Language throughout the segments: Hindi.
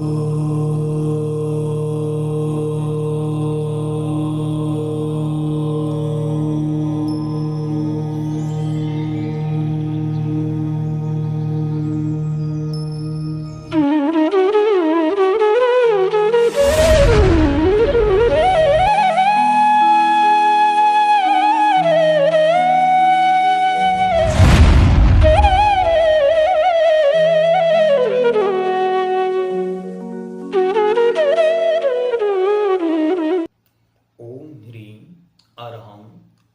ओम ह्रीं अरहं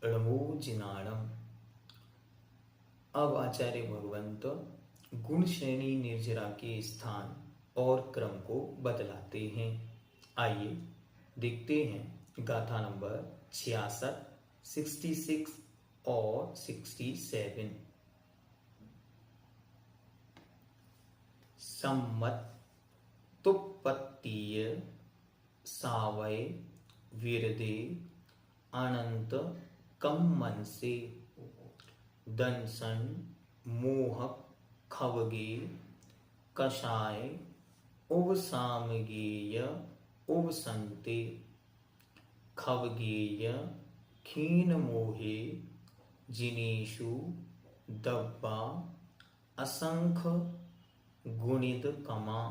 णमोजिनाणम्। अब आचार्य भगवंत गुण श्रेणी निर्जरा के स्थान और क्रम को बतलाते हैं। आइए देखते हैं गाथा नंबर 66, 66 और 67। सम्मत तुपत्तीय सावय विरदे अनंत कम मन से दंसन मोहक खवगे कषाय उवसामगेय उवसंते खवगेय खीन मोहे जिनेषु दब्बा असंख गुणित कमा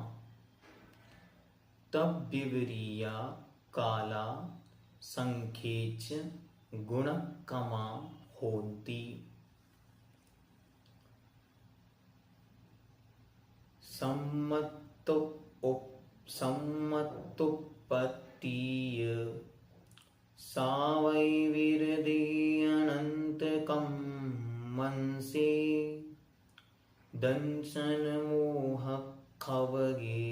तब विवरिया काला संखेच गुण कमा होती। सम्मतोपत्तीय सावै विरदे अनंतकं मनसे दंशन मोह खवगे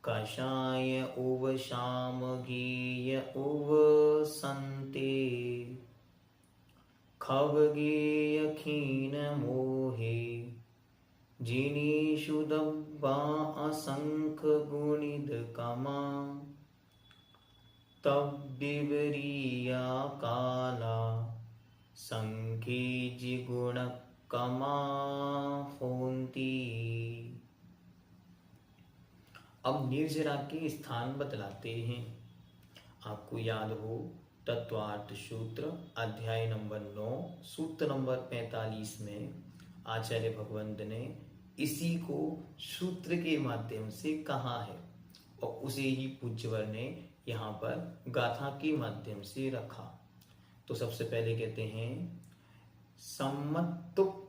कषाय उवशामगेय उवसन्ते खवगेय खीन मोहे जिनेषु दब्बा असंख गुणित कमा तब विवरिया काला संखे जिगुण कमा होती। अब निर्जरा के स्थान बतलाते हैं। आपको याद हो तत्वार्थ सूत्र अध्याय नंबर 9 सूत्र नंबर 45 में आचार्य भगवंत ने इसी को सूत्र के माध्यम से कहा है और उसे ही पूज्यवर ने यहाँ पर गाथा के माध्यम से रखा। तो सबसे पहले कहते हैं सम्मतोपत्तीय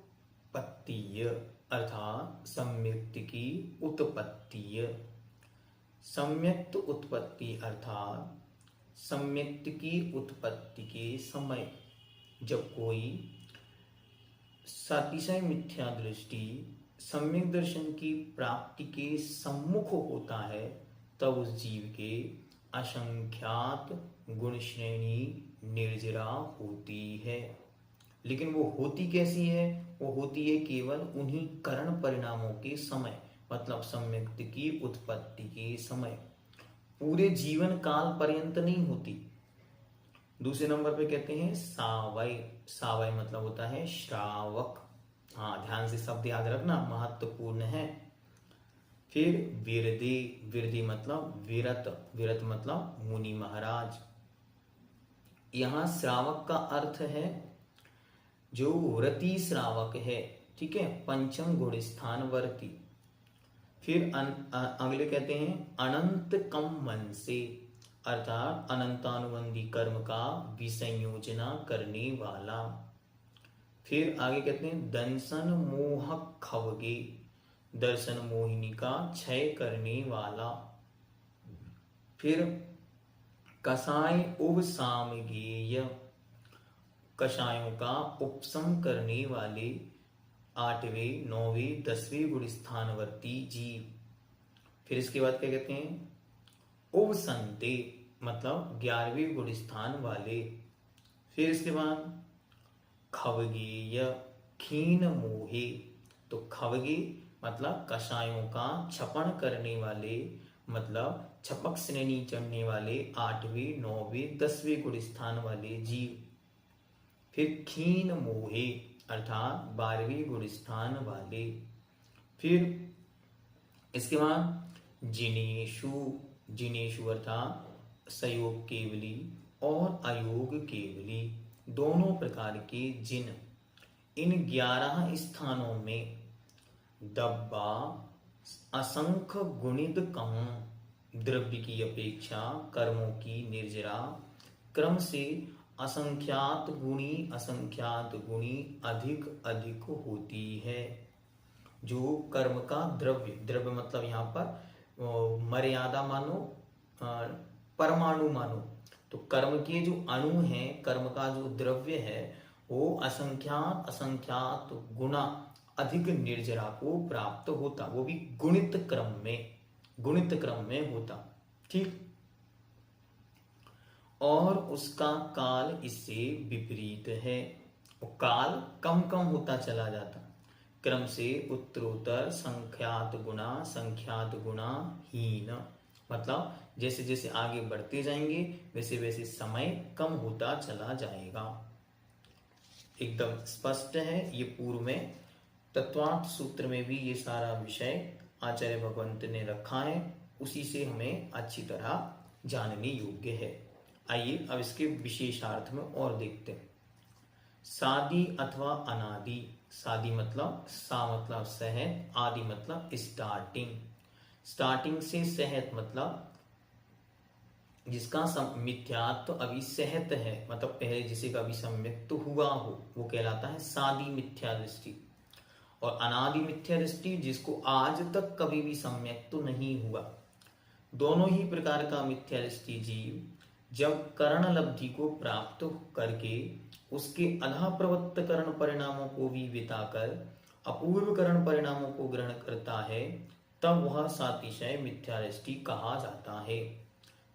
अर्थात सम्यक्त की उत्पत्ति। सम्यक्त उत्पत्ति अर्थात सम्यक्त की उत्पत्ति के समय जब कोई सातिशय मिथ्या दृष्टि सम्यक दर्शन की प्राप्ति के सम्मुख होता है तब उस जीव के असंख्यात गुण श्रेणी निर्जरा होती है। लेकिन वो होती कैसी है? वो होती है केवल उन्हीं करण परिणामों के समय, मतलब सम्यक्त की उत्पत्ति के समय, पूरे जीवन काल पर्यंत नहीं होती। दूसरे नंबर पे कहते हैं सावय। सावय मतलब होता है श्रावक। हाँ, ध्यान से शब्द याद रखना, महत्वपूर्ण है। फिर विरदे। विरदे मतलब विरत। विरत मतलब मुनि महाराज। यहां श्रावक का अर्थ है जो व्रती श्रावक है, ठीक है, पंचम गुण स्थान वर्ती। फिर अगले कहते हैं अनंत कम मन से, अर्थात अनंतानुबंधी कर्म का विसंयोजना करने वाला। फिर आगे कहते हैं दंसन मोह खवगे, दर्शन मोहिनी का क्षय करने वाला। फिर कसाय उपसामगेय, कषायों का उपशम करने वाले 8वें 9वें 10वें गुण स्थानवर्ती जीव। फिर इसके बाद क्या कहते हैं उपसंते मतलब 11वें गुण स्थान वाले। फिर इसके बाद खवगेय खीन मोहे, तो खवगे मतलब कषायों का छपन करने वाले, मतलब छपक श्रेणी चढ़ने वाले 8वें 9वें 10वें गुण स्थान वाले जीव। फिर खीन मोहे अर्थात 12वें गुण स्थान वाले। फिर इसके बाद जिनेषु, जिनेषु अर्थात सयोग केवली और अयोग केवली, दोनों प्रकार के जिन इन 11 स्थानों में दब्बा असंख्य गुणित कम, द्रव्य की अपेक्षा कर्मों की निर्जरा क्रम से असंख्यात गुणी अधिक अधिक होती है। जो कर्म का द्रव्य, द्रव्य मतलब यहाँ पर मर्यादा मानो, परमाणु मानो, तो कर्म के जो अणु हैं, कर्म का जो द्रव्य है वो असंख्यात असंख्यात गुना अधिक निर्जरा को प्राप्त होता, वो भी गुणित क्रम में होता। ठीक, और उसका काल इससे विपरीत है, वो काल कम कम होता चला जाता, क्रम से उत्तरोत्तर संख्यात गुणा हीन, मतलब जैसे जैसे आगे बढ़ते जाएंगे वैसे वैसे समय कम होता चला जाएगा। एकदम स्पष्ट है। ये पूर्व में तत्वार्थ सूत्र में भी ये सारा विषय आचार्य भगवंत ने रखा है, उसी से हमें अच्छी तरह जानने योग्य है। आइए अब इसके विशेषार्थ में और देखते हैं। सादी अथवा अनादि, सादी मतलब सा मतलब सहत, आदि मतलब स्टार्टिंग, स्टार्टिंग से सहत मतलब जिसका मिथ्यात्व अभी सहत है, मतलब पहले जिसे कभी सम्यक तो हुआ हो, वो कहलाता है सादी मिथ्या दृष्टि। और अनादि मिथ्या दृष्टि जिसको आज तक कभी भी सम्यक तो नहीं हुआ। दोनों ही प्रकार का मिथ्या दृष्टि जीव जब करण लब्धि को प्राप्त करके उसके अधा प्रवृत्त करण परिणामों को भी बिताकर अपूर्व करण परिणामों को ग्रहण करता है, तब वह सातिशय मिथ्या दृष्टि कहा जाता है।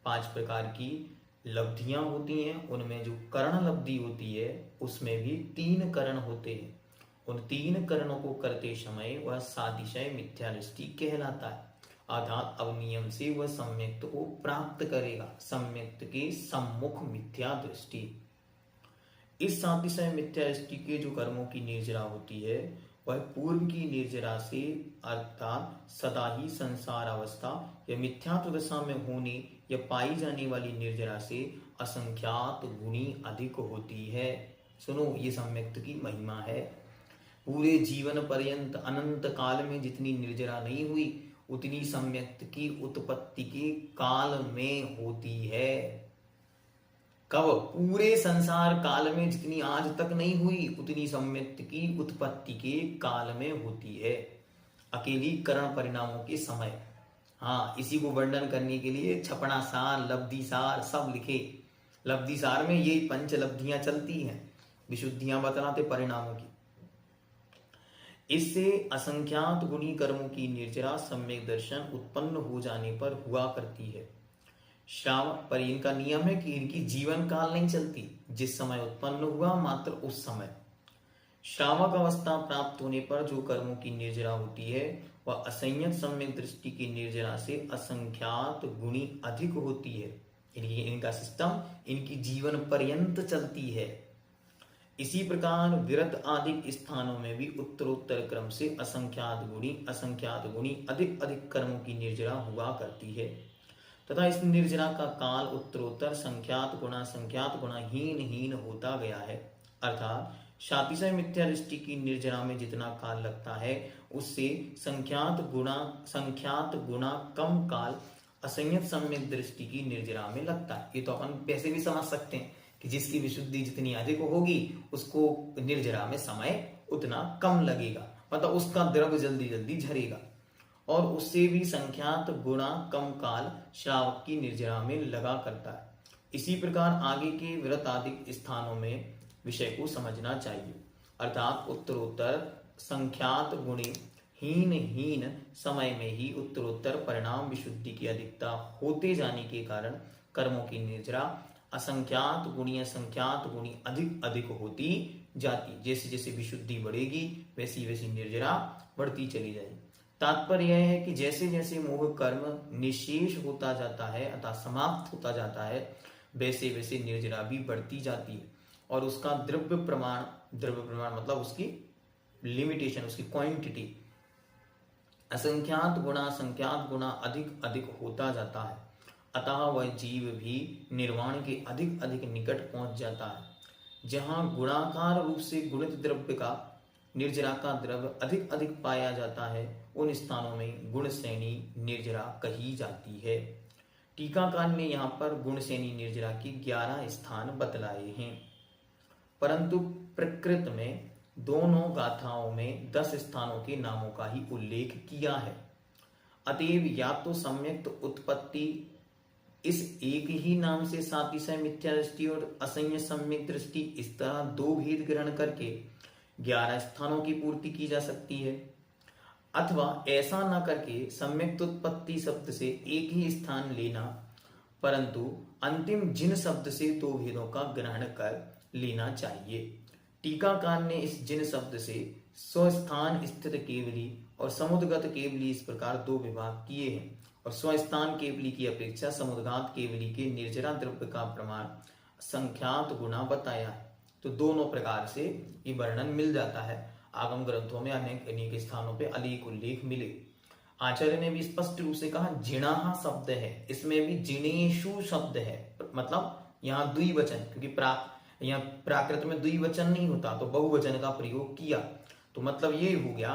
5 प्रकार की लब्धियां होती हैं, उनमें जो करण लब्धि होती है उसमें भी 3 करण होते हैं। उन 3 करणों को करते समय वह सातिशय मिथ्या दृष्टि कहलाता है, अर्थात अब नियम से वह सम्यक्त को प्राप्त करेगा, सम्यक्त के सम्मुख मिथ्या दृष्टि। इस सातिशय मिथ्या दृष्टि के जो कर्मों की निर्जरा होती है वह पूर्व की निर्जरा से अर्थात सदा ही संसार अवस्था या मिथ्यात्व दशा में होने या पाई जाने वाली निर्जरा से असंख्यात गुणी अधिक होती है। सुनो, ये सम्यक्त की महिमा है। पूरे जीवन पर्यंत अनंत काल में जितनी निर्जरा नहीं हुई उतनी सम्यक्त की उत्पत्ति के काल में होती है। कब? पूरे संसार काल में जितनी आज तक नहीं हुई उतनी सम्यक्त की उत्पत्ति के काल में होती है, अकेली करण परिणामों के समय। हाँ, इसी को वर्णन करने के लिए छपना सार, लब्धि सार सब लिखे। लब्धि सार में ये 5 लब्धियां चलती हैं, विशुद्धियां बतलाते परिणामों की। इससे असंख्यात गुणी कर्मों की निर्जरा सम्यक दर्शन उत्पन्न हो जाने पर हुआ करती है। श्रावक पर इनका नियम है कि इनकी जीवन काल नहीं चलती, जिस समय उत्पन्न हुआ मात्र उस समय। श्रावक अवस्था प्राप्त होने पर जो कर्मों की निर्जरा होती है वह असंयत सम्यक दृष्टि की निर्जरा से असंख्यात गुणी अधिक होती है। इनका सिस्टम इनकी जीवन पर्यंत चलती है। इसी प्रकार विरत आदि स्थानों में भी उत्तरोत्तर क्रम से असंख्यात गुणी अधिक अधिक कर्मों की निर्जरा हुआ करती है, तथा इस निर्जरा का काल उत्तरोत्तर संख्यात गुणा हीन होता गया है। अर्थात सातिशय मिथ्या दृष्टि की निर्जरा में जितना काल लगता है उससे संख्यात गुणा कम काल असंयत सम्यक दृष्टि की निर्जरा में लगता है। ये तो अपन पैसे भी समझ सकते हैं कि जिसकी विशुद्धि जितनी अधिक होगी उसको निर्जरा में समय उतना कम लगेगा, मतलब उसका द्रव्य जल्दी जल्दी झरेगा, और उससे भी संख्यात गुणा कम काल श्रावक की निर्जरा में लगा करता है। इसी प्रकार आगे के व्रत आदि स्थानों में विषय को समझना चाहिए। अर्थात उत्तरोत्तर संख्यात गुणी हीन समय में ही उत्तरोत्तर परिणाम विशुद्धि की अधिकता होते जाने के कारण कर्मों की निर्जरा असंख्यात गुणी अधिक अधिक होती जाती। जैसे जैसे विशुद्धि बढ़ेगी वैसी वैसी निर्जरा बढ़ती चली जाएगी। तात्पर्य यह है कि जैसे जैसे मोह कर्म निशेष होता जाता है अर्थात समाप्त होता जाता है, वैसे वैसे निर्जरा भी बढ़ती जाती है, और उसका द्रव्य प्रमाण मतलब उसकी लिमिटेशन, उसकी क्वांटिटी असंख्यात गुणा अधिक अधिक होता जाता है, अतः वह जीव भी निर्वाण के अधिक अधिक निकट पहुंच जाता है। जहाँ गुणाकार रूप से गुणित द्रव्य का निर्जरा का द्रव्य अधिक अधिक पाया जाता है, उन स्थानों में गुण श्रेणी निर्जरा कही जाती है। टीकाकार ने यहाँ पर गुण श्रेणी निर्जरा की 11 स्थान बतलाए हैं, परंतु प्रकृत में दोनों गाथाओं में 10 स्थानों के नामों का ही उल्लेख किया है। अतएव या तो सम्यक्त उत्पत्ति इस एक ही नाम से सातिशय मिथ्या दृष्टि और असंय सम्यक दृष्टि इस तरह दो भेद ग्रहण करके 11 स्थानों की पूर्ति की जा सकती है, अथवा ऐसा न करके सम्यक्त उत्पत्ति शब्द से एक ही स्थान लेना, परंतु अंतिम जिन शब्द से दो भेदों का ग्रहण कर लेना चाहिए। टीकाकार ने इस जिन शब्द से स्वस्थान स्थित केवली और समुद्गत केवली इस प्रकार दो विभाग किए हैं, और स्वस्थान केवली की अपेक्षा समुद्घात केवली के निर्जरा द्रव्य का प्रमाण संख्यात गुना बताया है। तो दोनों प्रकार से ये वर्णन मिल जाता है। आगम ग्रंथों में अनेक अनेक स्थानों पे अनेक उल्लेख मिले। आचार्य ने भी स्पष्ट रूप से कहा जिणाहा शब्द है, इसमें भी जिनेशु शब्द है, मतलब यहाँ द्विवचन, क्योंकि यहाँ प्राकृत में द्विवचन नहीं होता तो बहुवचन का प्रयोग किया, तो मतलब ये हो गया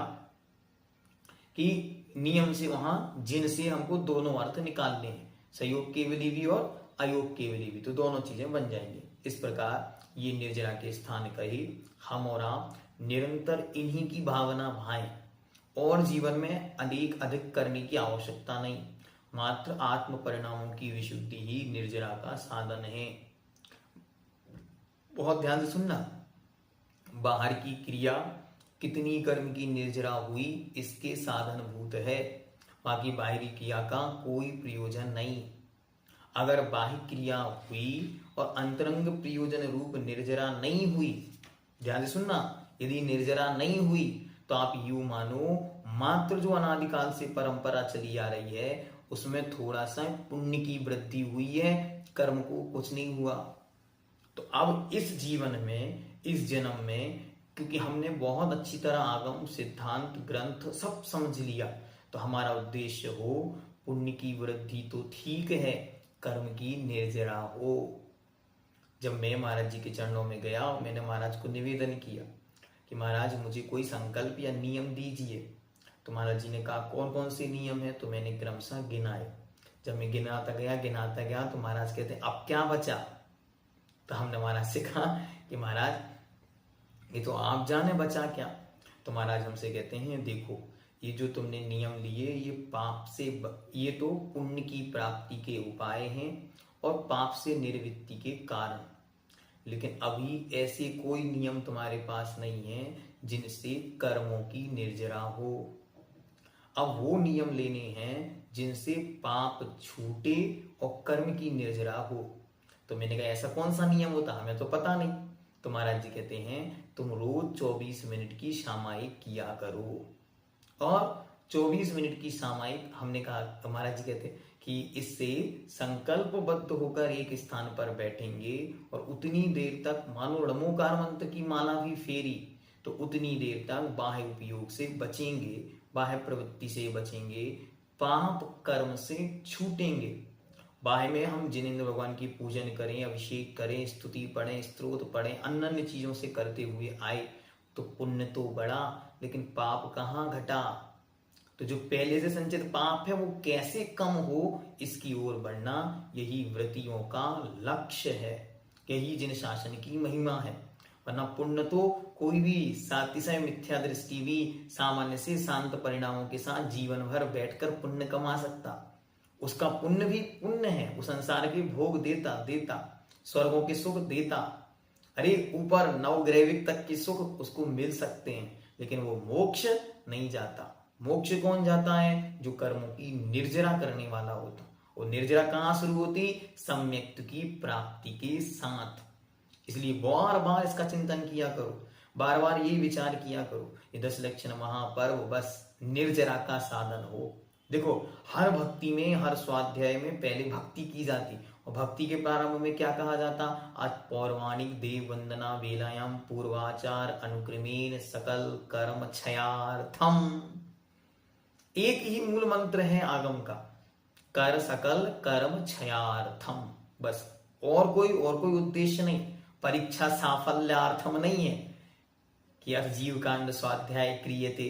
कि नियम से वहां जिन से हमको दोनों अर्थ निकालने हैं, संयोग केवली भी और अयोग केवली भी, तो दोनों चीजें बन जाएंगी। इस प्रकार ये निर्जरा के स्थान कही। हम और आप निरंतर इन्हीं की भावना भाएं और जीवन में अधिक अधिक करने की आवश्यकता नहीं, मात्र आत्म परिणामों की विशुद्धि ही निर्जरा का साधन है। बहुत ध्यान से सुनना, बाहर की क्रिया कितनी कर्म की निर्जरा हुई इसके साधन भूत है, बाकी बाहरी क्रिया का कोई प्रयोजन नहीं। अगर बाह्य क्रिया हुई और अंतरंग प्रयोजन रूप निर्जरा नहीं हुई, ध्यान से सुनना, यदि निर्जरा नहीं हुई तो आप यूं मानो मात्र जो अनादिकाल से परंपरा चली आ रही है उसमें थोड़ा सा पुण्य की वृद्धि हुई है, कर्म को कुछ नहीं हुआ। तो अब इस जीवन में, इस जन्म में, क्योंकि हमने बहुत अच्छी तरह आगम सिद्धांत ग्रंथ सब समझ लिया, तो हमारा उद्देश्य हो पुण्य की वृद्धि तो ठीक है, कर्म की निर्जरा हो। जब मैं महाराज जी के चरणों में गया, मैंने महाराज को निवेदन किया कि महाराज मुझे कोई संकल्प या नियम दीजिए, तो महाराज जी ने कहा कौन कौन से नियम है, तो मैंने क्रमशः गिनाए। जब मैं गिनाता गया तो महाराज कहते अब क्या बचा, तो हमने महाराज से कहा कि महाराज ये तो आप जाने बचा क्या। तो महाराज हमसे कहते हैं देखो ये जो तुमने नियम लिए ये पाप से ये तो पुण्य की प्राप्ति के उपाय हैं और पाप से निर्वृत्ति के कारण, लेकिन अभी ऐसे कोई नियम तुम्हारे पास नहीं है जिनसे कर्मों की निर्जरा हो। अब वो नियम लेने हैं जिनसे पाप छूटे और कर्म की निर्जरा हो। तो मैंने कहा ऐसा कौन सा नियम होता, हमें तो पता नहीं। तो महाराज जी कहते हैं तुम रोज 24 मिनट की सामायिक किया करो, और 24 मिनट की सामायिक, हमने कहा तो महाराज जी कहते कि इससे संकल्पबद्ध होकर एक स्थान पर बैठेंगे और उतनी देर तक मानो णमोकार मंत्र की माला भी फेरी तो उतनी देर तक बाह्य उपयोग से बचेंगे, बाह्य प्रवृत्ति से बचेंगे, पाप कर्म से छूटेंगे। बाह्य में हम जिनेंद्र भगवान की पूजन करें, अभिषेक करें, स्तुति पढ़ें, स्तोत्र पढ़ें, अन्य अन्य चीजों से करते हुए आए तो पुण्य तो बढ़ा, लेकिन पाप कहाँ घटा। तो जो पहले से संचित पाप है वो कैसे कम हो इसकी ओर बढ़ना, यही व्रतियों का लक्ष्य है, यही जिन शासन की महिमा है। वरना पुण्य तो कोई भी सातिशय मिथ्या दृष्टि भी सामान्य से शांत परिणामों के साथ जीवन भर बैठकर पुण्य कमा सकता, उसका पुण्य भी पुण्य है, वो संसार के भोग देता, स्वर्गों के सुख देता, अरे ऊपर नवग्रह तक के सुख उसको मिल सकते हैं, लेकिन वो मोक्ष नहीं जाता। मोक्ष कौन जाता है, जो कर्मों की निर्जरा करने वाला होता। वो निर्जरा कहाँ शुरू होती, सम्यक्त की प्राप्ति के साथ। इसलिए बार बार इसका चिंतन किया करो, बार बार ये विचार किया करो, ये 10 लक्षण महापर्व बस निर्जरा का साधन हो। देखो हर भक्ति में, हर स्वाध्याय में पहले भक्ति की जाती, और भक्ति के प्रारंभ में क्या कहा जाता, आज पौर्वाणिक देव वंदना वेलायाम पूर्वाचार अनुक्रमेण सकल कर्म क्षयार्थम। एक ही मूल मंत्र है आगम का, कर सकल कर्म क्षयार्थम, बस। और कोई उद्देश्य नहीं, परीक्षा साफल्यार्थम नहीं है कि अथ जीव कांड स्वाध्याय क्रियते,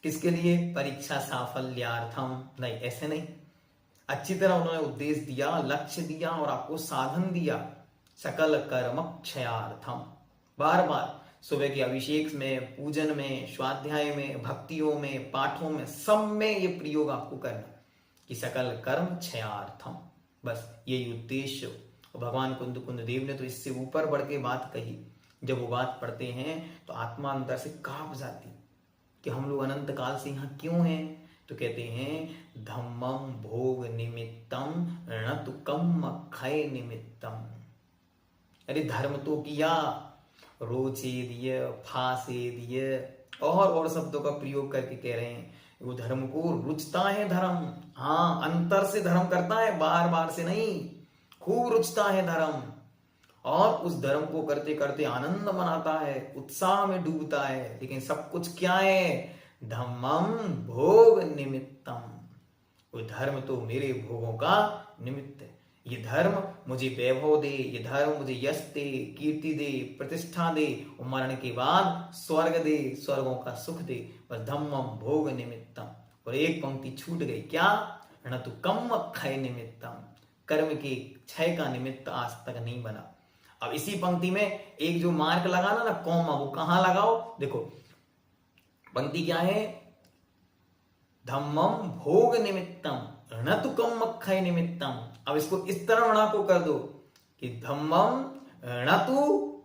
किसके लिए? परीक्षा साफल्यार्थम नहीं, ऐसे नहीं। अच्छी तरह उन्होंने उद्देश्य दिया, लक्ष्य दिया और आपको साधन दिया, सकल कर्म क्षयार्थम। बार बार सुबह के अभिषेक में, पूजन में, स्वाध्याय में, भक्तियों में, पाठों में, सब में ये प्रयोग आपको करना कि सकल कर्म क्षयार्थम, बस यही उद्देश्य। भगवान कुंद देव ने तो इससे ऊपर बढ़ के बात कही। जब वो बात पढ़ते हैं तो आत्मा अंदर से कांप जाती कि हम लोग अनंत काल से यहाँ क्यों हैं। तो कहते हैं धम्मम भोग निमित्तम न तु कम क्षय निमित्तम। अरे धर्म तो किया, रोचे दिए, फांसे दिए, और शब्दों का प्रयोग करके कह रहे हैं वो धर्म को रुचता है। धर्म, हाँ, अंतर से धर्म करता है, बार बार से नहीं, खूब रुचता है धर्म। और उस धर्म को करते करते आनंद मनाता है, उत्साह में डूबता है। लेकिन सब कुछ क्या है? धम्मम भोग निमित्तम। वो धर्म तो मेरे भोगों का निमित्त है। ये धर्म मुझे वैभव दे, ये धर्म मुझे यश दे, कीर्ति दे, प्रतिष्ठा दे, और मरण के बाद स्वर्ग दे, स्वर्गों का सुख दे, बस धम्मम भोग निमित्तम। और एक पंक्ति छूट गई, क्या? न तो कम क्षय निमित्तम, कर्म के क्षय का निमित्त आज तक नहीं बना। अब इसी पंक्ति में एक जो मार्क लगाना ना, कॉमा, वो कहां लगाओ? देखो पंक्ति क्या है? धम्मम भोग निमित्तम न तु कम क्षय निमित्तम। अब इसको इस तरह बना को कर दो कि धम्मम न तु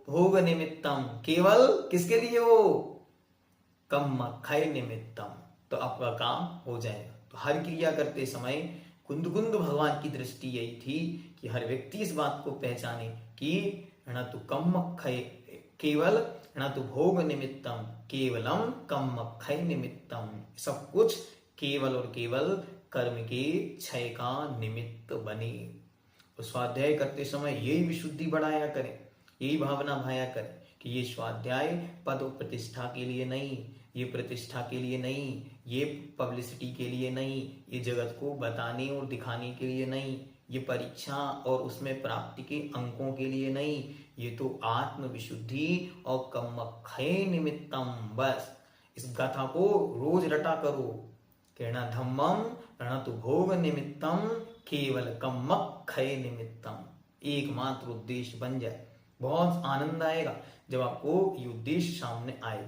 भोग निमित्तम, केवल किसके लिए? हो कम क्षय निमित्तम। तो आपका काम हो जाएगा। तो हर क्रिया करते समय कुंद भगवान की दृष्टि यही थी कि हर व्यक्ति इस बात को पहचाने कि न तो कम क्षय, केवल न तो भोग निमित्तम, केवलम कम क्षय निमित्तम। सब कुछ केवल और केवल कर्म के क्षय का निमित्त बने। तो स्वाध्याय करते समय यही विशुद्धि बढ़ाया करें, यही भावना भाया करें कि ये स्वाध्याय पद और प्रतिष्ठा के लिए नहीं, ये प्रतिष्ठा के लिए नहीं, ये पब्लिसिटी के लिए नहीं, ये जगत को बताने और दिखाने के लिए नहीं, ये परीक्षा और उसमें प्राप्ति के अंकों के लिए नहीं, ये तो आत्म विशुद्धि और कम्मक्षय निमित्तम। बस इस गाथा को रोज रटा करो, कहना धम्मम न तो भोग निमित्तम, केवल कम्मक्षय निमित्तम। एकमात्र उद्देश्य बन जाए, बहुत आनंद आएगा जब आपको ये उद्देश्य सामने आए।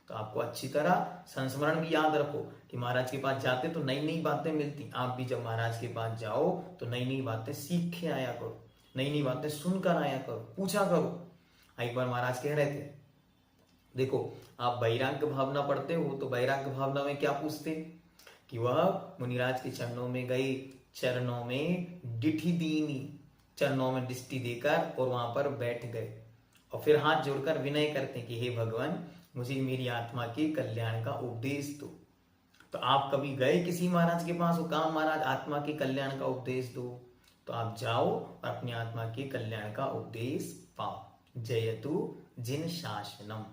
तो आपको अच्छी तरह संस्मरण भी याद रखो कि महाराज के पास जाते तो नई नई बातें मिलती। आप भी जब महाराज के पास जाओ तो नई नई बातें सीख के आया करो, नई नई बातें सुनकर आया करो, पूछा करो। एक बार महाराज कह रहे थे, देखो आप वैराग्य भावना पढ़ते हो तो वैराग्य भावना में क्या पूछते कि वह मुनिराज के चरणों में गए, चरणों में डिठी दीनी, चरणों में दृष्टि देकर और वहां पर बैठ गए और फिर हाथ जोड़कर विनय करते कि हे भगवान, मुझे मेरी आत्मा के कल्याण का उपदेश दो। तो आप कभी गए किसी महाराज के पास और कहा महाराज आत्मा के कल्याण का उपदेश दो, तो आप जाओ और अपनी आत्मा के कल्याण का उपदेश पाओ। जयतु जिन शासनम।